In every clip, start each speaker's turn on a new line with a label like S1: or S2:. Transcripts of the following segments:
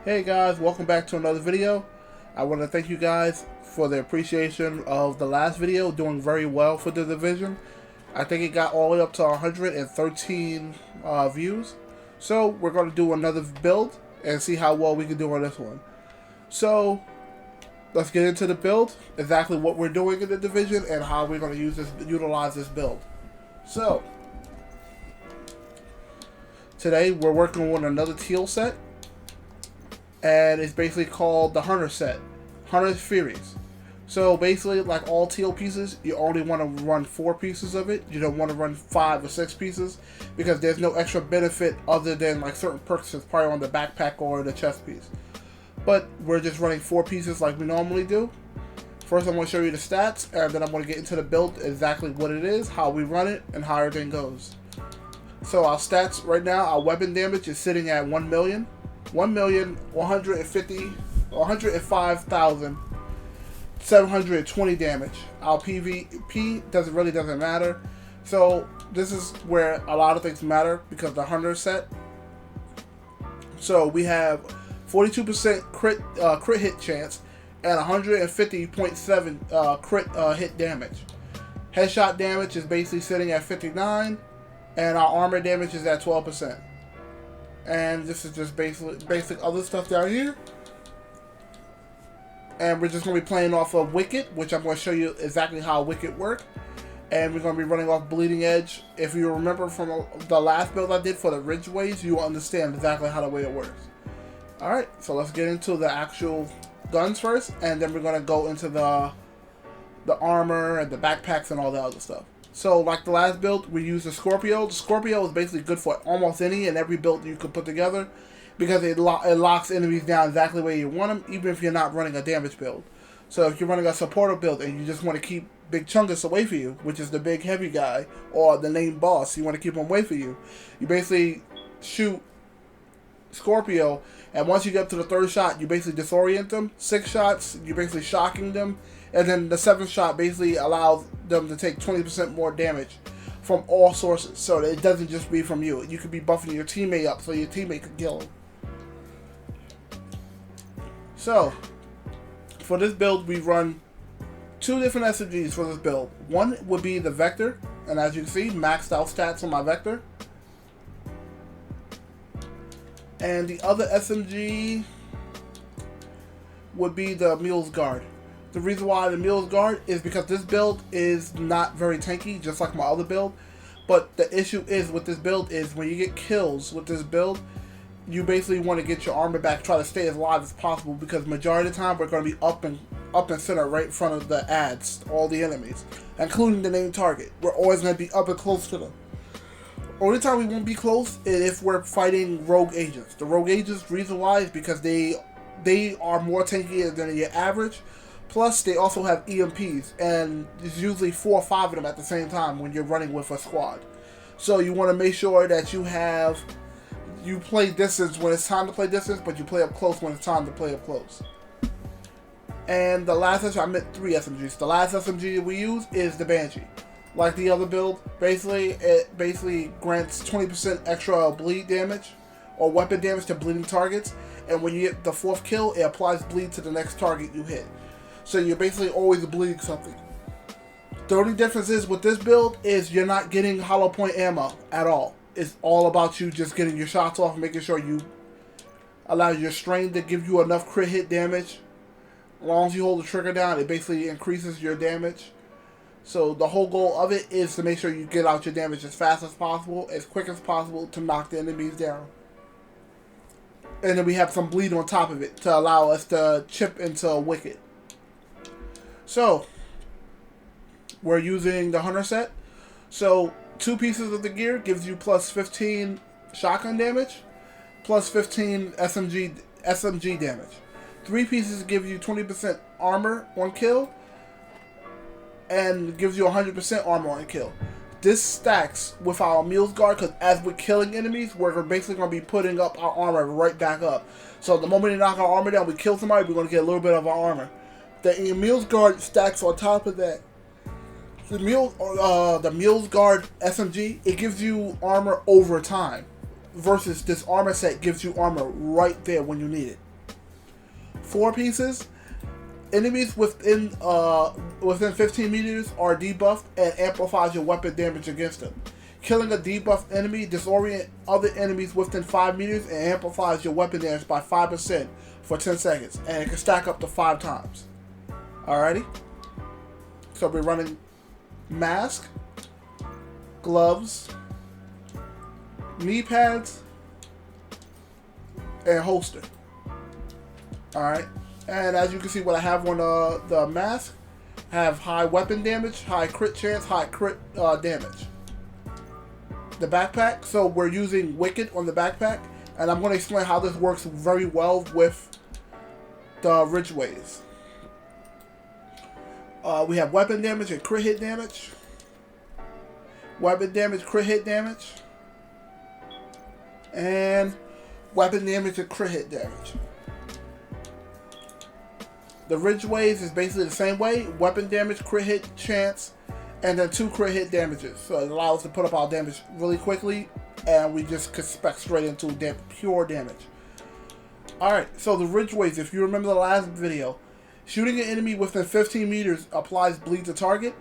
S1: Hey guys, welcome back to another video. I want to thank you guys for the appreciation of the last video, doing very well for the division. I think it got all the way up to 113 views. So we're going to do another build and see how well we can do on this one. So let's get into the build, exactly what we're doing in the division and how we're going to utilize this build. So today we're working on another teal set. And it's basically called the Hunter set, Hunter's Furies. So basically, like all teal pieces, you only want to run 4 pieces of it. You don't want to run 5 or 6 pieces because there's no extra benefit other than like certain perks that's probably on the backpack or the chest piece. But we're just running 4 pieces like we normally do. First, I'm going to show you the stats, and then I'm going to get into the build, exactly what it is, how we run it, and how everything goes. So our stats right now, our weapon damage is sitting at 1 million. 1,105,720 damage. Our PvP doesn't matter. So this is where a lot of things matter because the Hunter set. So we have 42% crit hit chance and 150.7 crit hit damage. Headshot damage is basically sitting at 59, and our armor damage is at 12%. And this is just basic other stuff down here. And we're just going to be playing off of Wicked, which I'm going to show you exactly how Wicked works. And we're going to be running off Bleeding Edge. If you remember from the last build I did for the Ridgeways, you will understand exactly how the way it works. Alright, so let's get into the actual guns first. And then we're going to go into the armor and the backpacks and all that other stuff. So, like the last build, we used the Scorpio. The Scorpio is basically good for almost any and every build you could put together because it locks enemies down exactly where you want them, even if you're not running a damage build. So, if you're running a supportive build and you just want to keep Big Chungus away from you, which is the big heavy guy, or the main boss, you want to keep him away from you, you basically shoot Scorpio, and once you get to the 3rd shot, you basically disorient them. 6 shots, you're basically shocking them. And then the 7th shot basically allows them to take 20% more damage from all sources. So that it doesn't just be from you. You could be buffing your teammate up so your teammate could kill him. So, for this build, we run 2 different SMGs for this build. One would be the Vector. And as you can see, maxed out stats on my Vector. And the other SMG would be the Mule's Guard. The reason why the Mule's Guard is because this build is not very tanky, just like my other build. But the issue is with this build is when you get kills with this build, you basically want to get your armor back, try to stay as alive as possible, because majority of the time we're going to be up and center right in front of the ads, all the enemies, including the main target. We're always going to be up and close to them. Only time we won't be close is if we're fighting rogue agents. The rogue agents, reason why is because they are more tanky than your average. Plus, they also have EMPs, and there's usually 4 or 5 of them at the same time when you're running with a squad. So you want to make sure that you play distance when it's time to play distance, but you play up close when it's time to play up close. And the last SMG, I meant 3 SMGs. The last SMG we use is the Banshee. Like the other build, it basically grants 20% extra bleed damage or weapon damage to bleeding targets. And when you get the 4th kill, it applies bleed to the next target you hit. So you're basically always bleeding something. The only difference is with this build is you're not getting hollow point ammo at all. It's all about you just getting your shots off and making sure you allow your strain to give you enough crit hit damage. As long as you hold the trigger down, it basically increases your damage. So the whole goal of it is to make sure you get out your damage as fast as possible, as quick as possible to knock the enemies down. And then we have some bleed on top of it to allow us to chip into Wicked. So, we're using the Hunter set. So, 2 pieces of the gear gives you plus 15 shotgun damage, plus 15 SMG damage. 3 pieces give you 20% armor on kill, and gives you 100% armor on kill. This stacks with our Mule's Guard because as we're killing enemies, we're basically going to be putting up our armor right back up. So, the moment we knock our armor down, we kill somebody, we're going to get a little bit of our armor. The Mule's Guard stacks on top of that. The Mule's Guard SMG, it gives you armor over time. versus this armor set gives you armor right there when you need it. 4 pieces. Enemies within 15 meters are debuffed and amplifies your weapon damage against them. Killing a debuffed enemy disorient other enemies within 5 meters and amplifies your weapon damage by 5% for 10 seconds, and it can stack up to 5 times. Alrighty. So we're running mask, gloves, knee pads, and holster. Alright. And as you can see, what I have on the mask, I have high weapon damage, high crit chance, high crit damage. The backpack, so we're using Wicked on the backpack, and I'm going to explain how this works very well with the Ridgeways. We have weapon damage and crit hit damage. Weapon damage, crit hit damage. And weapon damage and crit hit damage. The Ridgeways is basically the same way. Weapon damage, crit hit chance, and then 2 crit hit damages. So it allows us to put up our damage really quickly, and we just can spec straight into pure damage. Alright, so the Ridgeways, if you remember the last video, shooting an enemy within 15 meters applies bleed to target,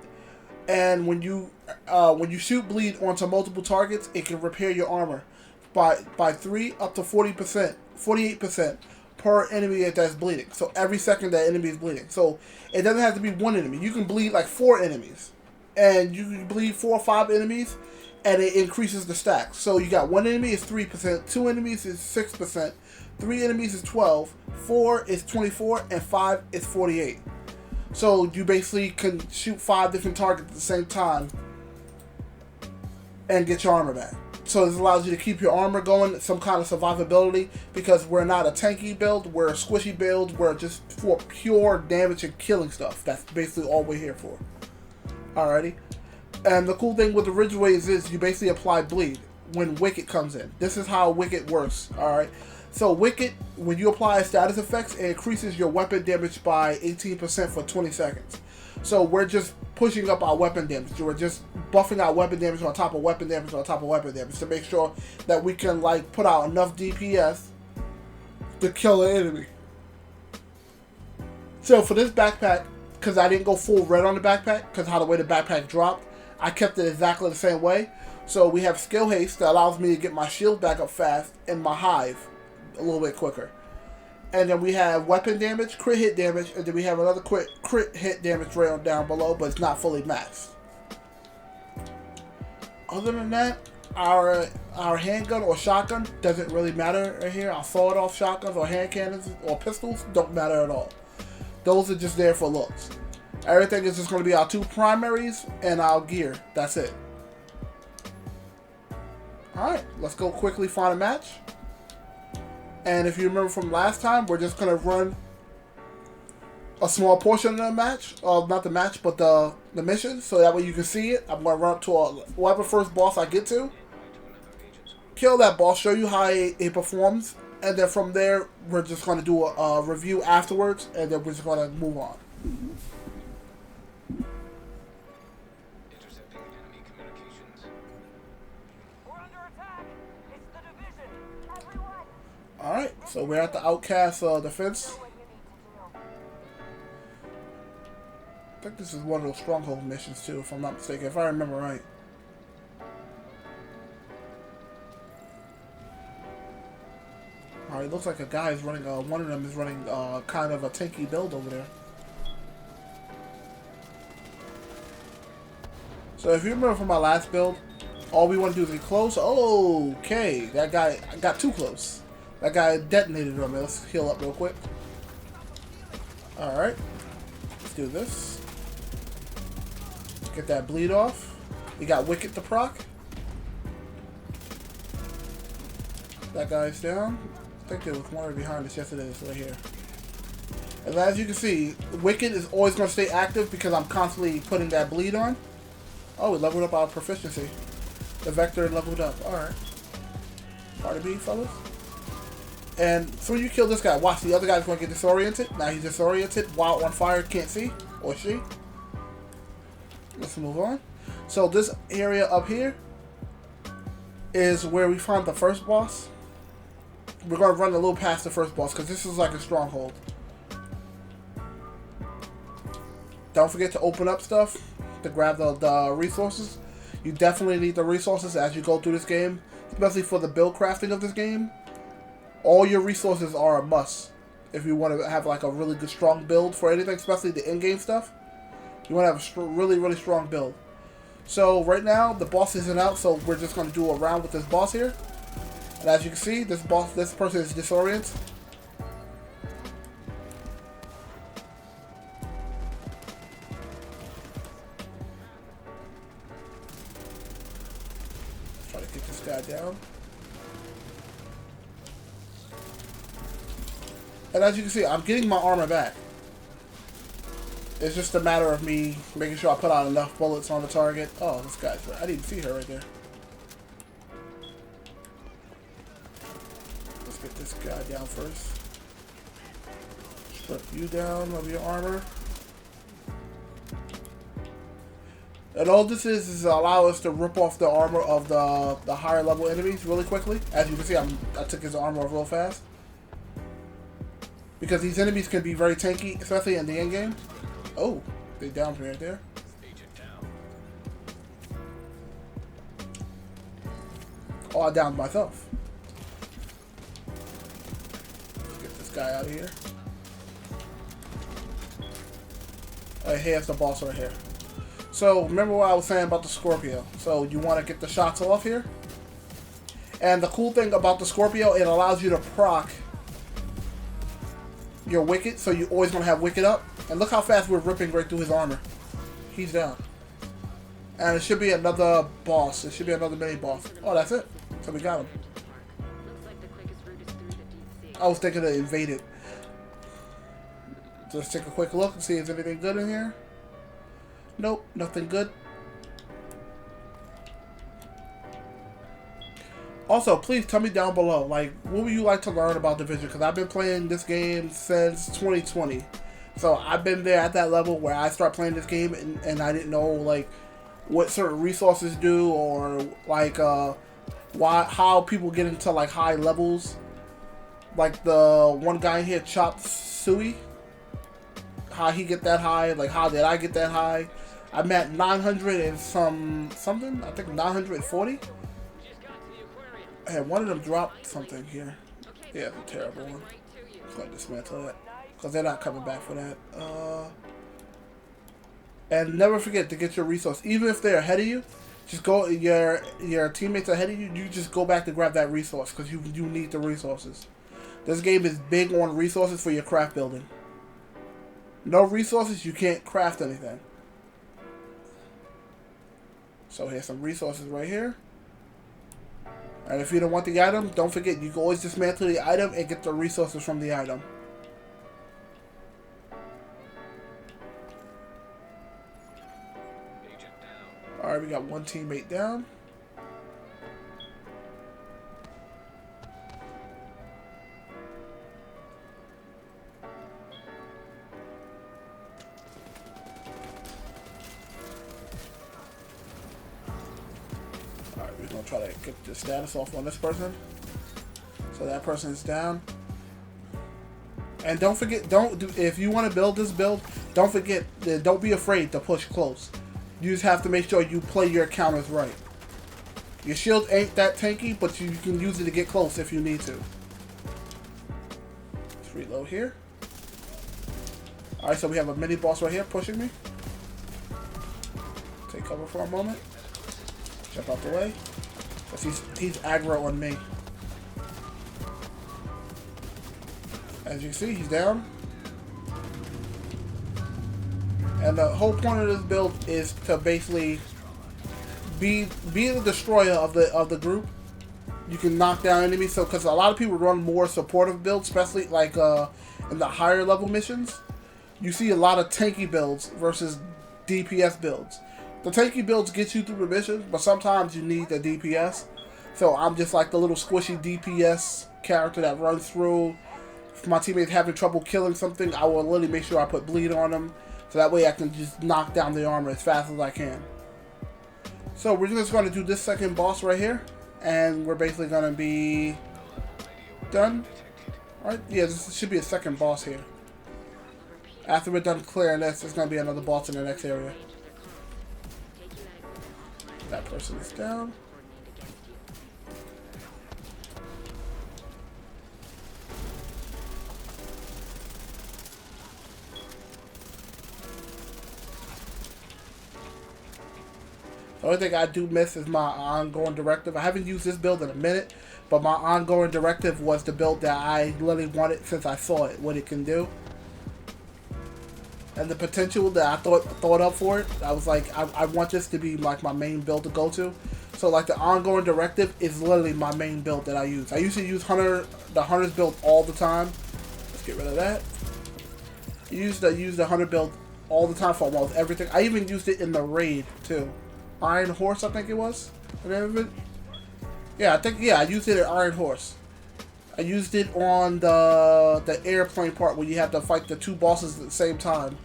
S1: and when you shoot bleed onto multiple targets, it can repair your armor by 3 up to 48% per enemy that's bleeding. So every second that enemy is bleeding. So it doesn't have to be one enemy. You can bleed like 4 enemies, and you can bleed 4 or 5 enemies, and it increases the stack. So you got 1 enemy is 3%, 2 enemies is 6%, 3 enemies is 12, 4 is 24, and 5 is 48. So you basically can shoot 5 different targets at the same time and get your armor back. So this allows you to keep your armor going, some kind of survivability, because we're not a tanky build, we're a squishy build, we're just for pure damage and killing stuff. That's basically all we're here for. Alrighty. And the cool thing with the Ridgeways is you basically apply bleed when Wicked comes in. This is how Wicked works, alright? So Wicked, when you apply status effects, it increases your weapon damage by 18% for 20 seconds. So we're just pushing up our weapon damage. We're just buffing our weapon damage on top of weapon damage on top of weapon damage to make sure that we can like put out enough DPS to kill an enemy. So for this backpack, because I didn't go full red on the backpack, because how the way the backpack dropped, I kept it exactly the same way. So we have skill haste that allows me to get my shield back up fast and my hive a little bit quicker. And then we have weapon damage, crit hit damage, and then we have another crit hit damage rail down below, but it's not fully maxed. Other than that, our handgun or shotgun doesn't really matter right here. Our sawed-off shotguns or hand cannons or pistols don't matter at all. Those are just there for looks. Everything is just going to be our 2 primaries and our gear. That's it. Alright, let's go quickly find a match. And if you remember from last time, we're just going to run a small portion of the match. Not the match, but the mission. So that way you can see it. I'm going to run up to whatever first boss I get to. Kill that boss, show you how it performs. And then from there, we're just going to do a review afterwards. And then we're just going to move on. Alright, so we're at the Outcast defense. I think this is one of those stronghold missions too, if I'm not mistaken, if I remember right. Alright, it looks like a guy is running, one of them is running kind of a tanky build over there. So if you remember from my last build, all we want to do is get close. Oh, okay, that guy got too close. That guy detonated on me. Let's heal up real quick. Alright. Let's do this. Get that bleed off. We got Wicked to proc. That guy's down. I think there was one right behind us. Yes, it is. Right here. And as you can see, Wicked is always going to stay active because I'm constantly putting that bleed on. Oh, we leveled up our proficiency. The vector leveled up. Alright. Pardon me, fellas. And so you kill this guy. Watch, the other guy's going to get disoriented. Now he's disoriented while on fire, can't see. Or she. Let's move on. So this area up here is where we find the first boss. We're going to run a little past the first boss because this is like a stronghold. don't forget to open up stuff to grab the resources. You definitely need the resources as you go through this game, especially for the build crafting of this game. All your resources are a must if you want to have like a really good strong build for anything, especially the in-game stuff. You want to have a really strong build. So right now the boss isn't out, so we're just going to do a round with this boss here. And as you can see, this person is disoriented. Try to get this guy down. And as you can see, I'm getting my armor back. It's just a matter of me making sure I put out enough bullets on the target. Oh, this guy's right. I didn't see her right there. Let's get this guy down first. Strip you down of your armor. And all this is allow us to rip off the armor of the higher level enemies really quickly. As you can see, I took his armor off real fast. Because these enemies can be very tanky, especially in the end game. Oh, they downed me right there. Oh, I downed myself. Let's get this guy out of here. Alright, here's the boss right here. So, remember what I was saying about the Scorpio. So, you want to get the shots off here. And the cool thing about the Scorpio, it allows you to proc your Wicked, so you always want to have Wicked up. And look how fast we're ripping right through his armor. He's down. And it should be another boss. It should be another mini boss. Oh, that's it. So we got him. I was thinking to invade it. Just take a quick look and see if there's anything good in here. Nope, nothing good. Also, please tell me down below, like, what would you like to learn about Division? Because I've been playing this game since 2020. So I've been there at that level where I start playing this game and I didn't know, like, what certain resources do, or, like, how people get into, like, high levels. Like the one guy here, Chop Suey. How he get that high, like, how did I get that high? I'm at 900 and something, I think 940. And one of them dropped something here. Yeah, it's a terrible one. Let's go dismantle that. Because they're not coming back for that. And never forget to get your resource. Even if they're ahead of you, just go, your teammates ahead of you, you just go back to grab that resource. Because you need the resources. This game is big on resources for your craft building. No resources, you can't craft anything. So here's some resources right here. And if you don't want the item, don't forget, you can always dismantle the item and get the resources from the item. Alright, we got one teammate down. We're gonna try to get the status off on this person. So that person is down. And don't forget, if you want to build this build, don't forget, don't be afraid to push close. You just have to make sure you play your counters right. Your shield ain't that tanky, but you can use it to get close if you need to. Let's reload here. Alright, so we have a mini boss right here pushing me. Take cover for a moment. Jump out the way. Because he's aggro on me. As you can see, he's down. And the whole point of this build is to basically be the destroyer of the group. You can knock down enemies, so because a lot of people run more supportive builds, especially like in the higher level missions. You see a lot of tanky builds versus DPS builds. The tanky builds get you through the mission, but sometimes you need the DPS. So I'm just like the little squishy DPS character that runs through. If my teammate's having trouble killing something, I will literally make sure I put bleed on them. So that way I can just knock down the armor as fast as I can. So we're just going to do this second boss right here. And we're basically going to be done. Alright, yeah, this should be a second boss here. After we're done clearing this, there's gonna be another boss in the next area. That person is down. The only thing I do miss is my ongoing directive. I haven't used this build in a minute, but my ongoing directive was the build that I really wanted since I saw it, what it can do. And the potential that I thought up for it, I was like, I want this to be like my main build to go to. So like the ongoing directive is literally my main build that I use. I usually use the Hunter's build all the time. Let's get rid of that. I use the Hunter build all the time for almost everything. I even used it in the raid too. Iron Horse, I think it was. Yeah, I used it at Iron Horse. I used it on the airplane part where you have to fight the two bosses at the same time.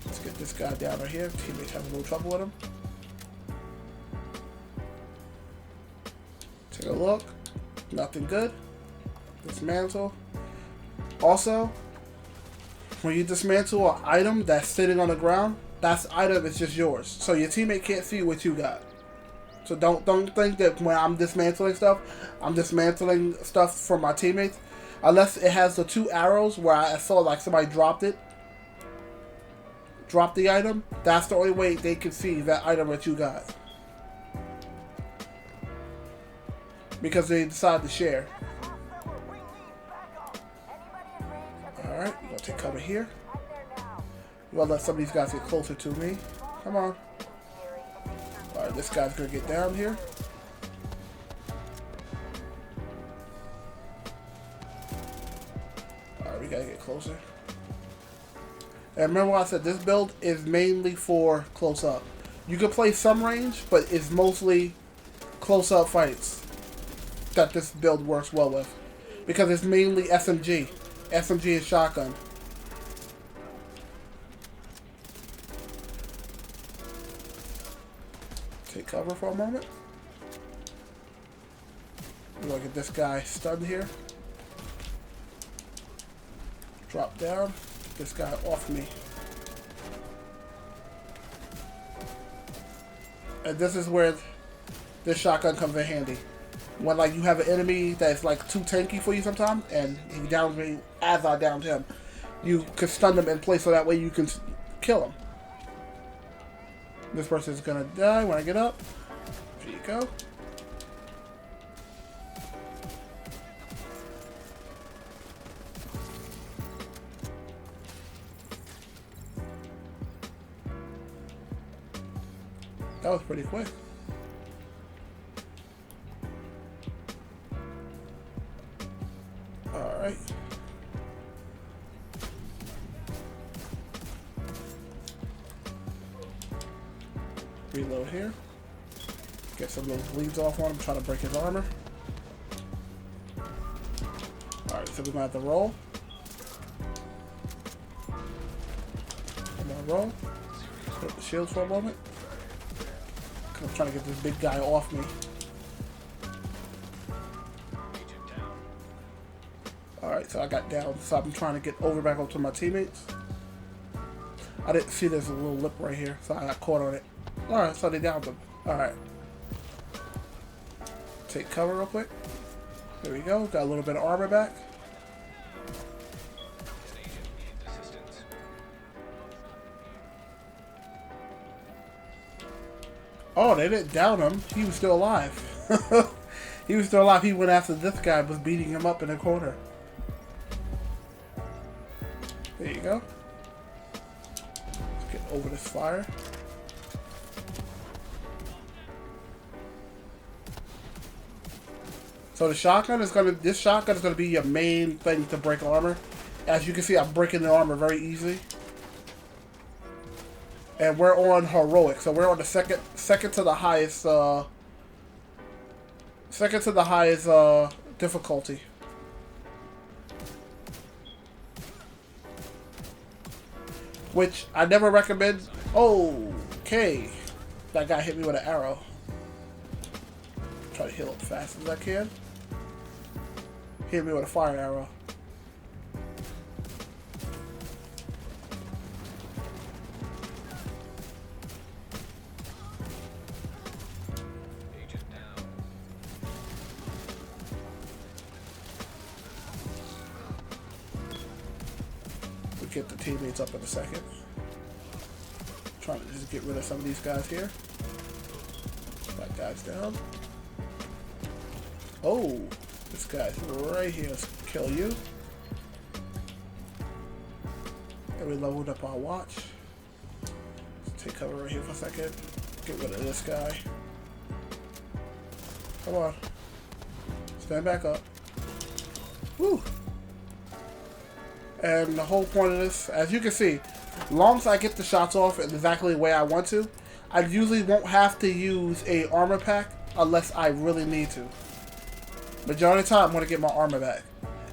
S1: Let's get this guy down right here. Teammates having a little trouble with him. Take a look. Nothing good. Dismantle. Also, when you dismantle an item that's sitting on the ground, that item is just yours. So your teammate can't see what you got. So don't think that when I'm dismantling stuff, I'm dismantling stuff for my teammates. Unless it has the two arrows where I saw like somebody dropped it. Dropped the item. That's the only way they can see that item that you got. Because they decided to share. Alright, I'm going to take cover here. I'm going to let some of these guys get closer to me. Come on. Alright, this guy's going to get down here. Alright, we got to get closer. And remember what I said, this build is mainly for close-up. You can play some range, but it's mostly close-up fights that this build works well with. Because it's mainly SMG. SMG and shotgun. Take cover for a moment. We're gonna get this guy stunned here. Drop down. Get this guy off me. And this is where this shotgun comes in handy. When like you have an enemy that's like too tanky for you sometimes, and he downs me as I downed him, you can stun them in place so that way you can kill him. This person is gonna die when I get up. There you go. That was pretty quick. Alright. Reload here. Get some of those bleeds off on him, try to break his armor. Alright, so we're gonna have to roll. I'm gonna roll. Put up the shields for a moment. I'm trying to get this big guy off me. Alright, so I got down. So I'm trying to get over back up to my teammates. I didn't see there's a little lip right here, so I got caught on it. Alright, so they downed them. Alright. Take cover real quick. There we go. Got a little bit of armor back. Oh, they didn't down him. He was still alive. He was still alive. He went after this guy, was beating him up in the corner. There you go. Let's get over this fire. So this shotgun is gonna be your main thing to break armor. As you can see, I'm breaking the armor very easily. And we're on heroic, so we're on the second to the highest difficulty. Which I never recommend. Okay, that guy hit me with an arrow. Try to heal up as fast as I can. Hit me with a fire arrow. get the teammates up in a second. Trying to just get rid of some of these guys here. That guy's down. Oh, this guy's right here. Let's kill you. And we leveled up our watch. Let's take cover right here for a second. Get rid of this guy. Come on. Stand back up. Woo! And the whole point of this, as you can see, as long as I get the shots off in exactly the way I want to, I usually won't have to use a armor pack unless I really need to. Majority of the time, I'm going to get my armor back.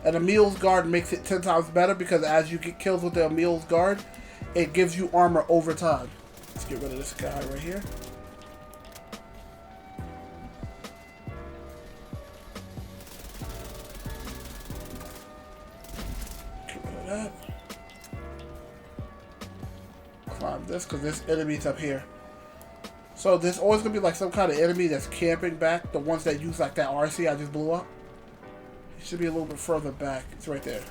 S1: And Emil's Guard makes it 10 times better because as you get kills with the Emil's Guard, it gives you armor over time. Let's get rid of this guy right here. Get rid of that. Climb this because this enemy's up here. So there's always going to be like some kind of enemy that's camping back. The ones that use like that RC I just blew up. It should be a little bit further back. It's right there.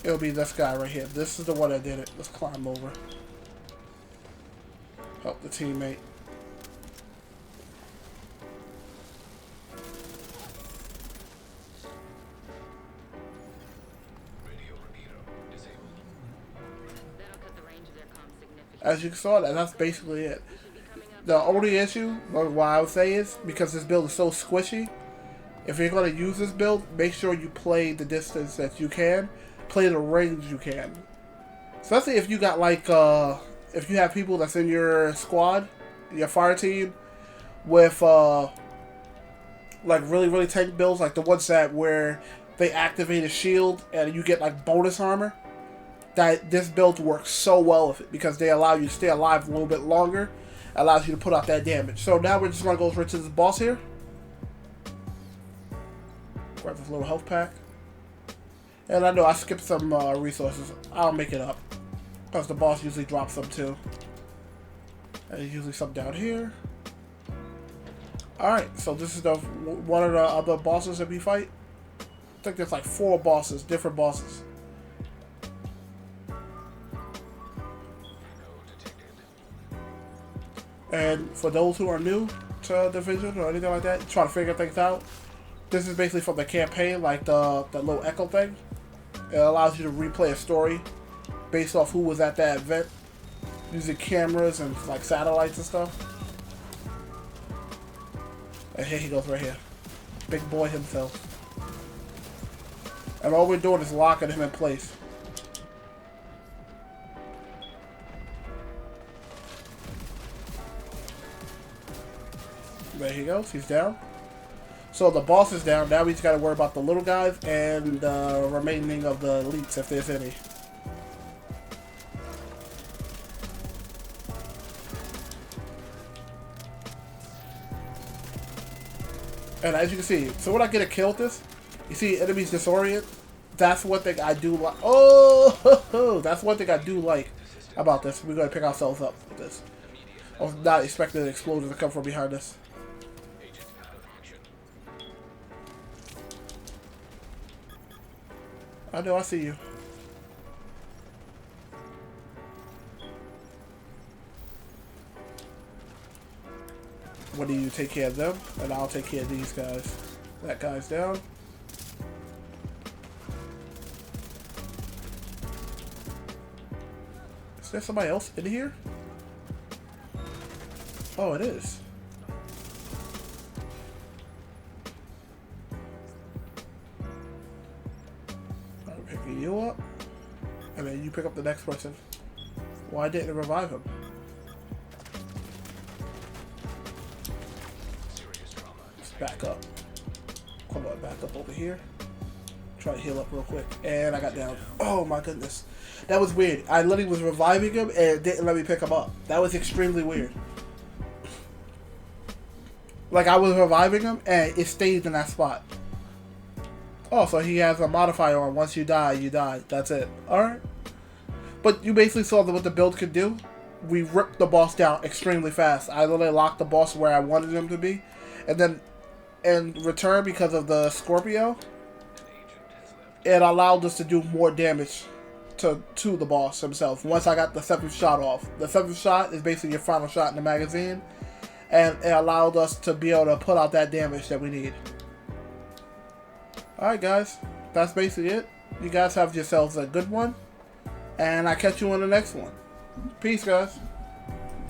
S1: It'll be this guy right here. This is the one that did it. Let's climb over. Help the teammate. As you saw, that's basically it. The only issue, what I would say is, because this build is so squishy, if you're going to use this build, make sure you play the distance that you can, play the range you can. Especially if you got like, if you have people that's in your squad, your fire team, with like really tank builds, like the ones that where they activate a shield and you get like bonus armor. That this build works so well with it because they allow you to stay alive a little bit longer, allows you to put out that damage. So now we're just going to go right to this boss here. Grab this little health pack. And I know I skipped some resources. I'll make it up because the boss usually drops them too. And there's usually some down here. Alright, so this is the one of the other bosses that we fight. I think there's like 4 bosses, different bosses. And for those who are new to Division or anything like that, trying to figure things out, this is basically from the campaign, like the little echo thing. It allows you to replay a story based off who was at that event, using cameras and like satellites and stuff. And here he goes right here. Big boy himself. And all we're doing is locking him in place. There he goes. He's down. So the boss is down. Now we just got to worry about the little guys and the remaining of the elites, if there's any. And as you can see, so when I get a kill with this, you see enemies disorient. That's one thing I do like. Oh, that's one thing I do like about this. We're going to pick ourselves up with this. I was not expecting an explosion to come from behind us. I know, I see you. What do you take care of them? And I'll take care of these guys. That guy's down. Is there somebody else in here? Oh, it is. I'm picking you up. And then you pick up the next person. Why didn't it revive him? Let's back up. Come on, back up over here. Try to heal up real quick. And I got down. Oh my goodness. That was weird. I literally was reviving him and it didn't let me pick him up. That was extremely weird. Like I was reviving him and it stayed in that spot. Oh, so he has a modifier on once you die, you die. That's it. Alright. But you basically saw what the build could do. We ripped the boss down extremely fast. I literally locked the boss where I wanted him to be. And then in return, because of the Scorpio, it allowed us to do more damage to the boss himself. Once I got the 7th shot off. The 7th shot is basically your final shot in the magazine. And it allowed us to be able to put out that damage that we need. Alright guys, that's basically it. You guys have yourselves a good one. And I'll catch you on the next one. Peace guys.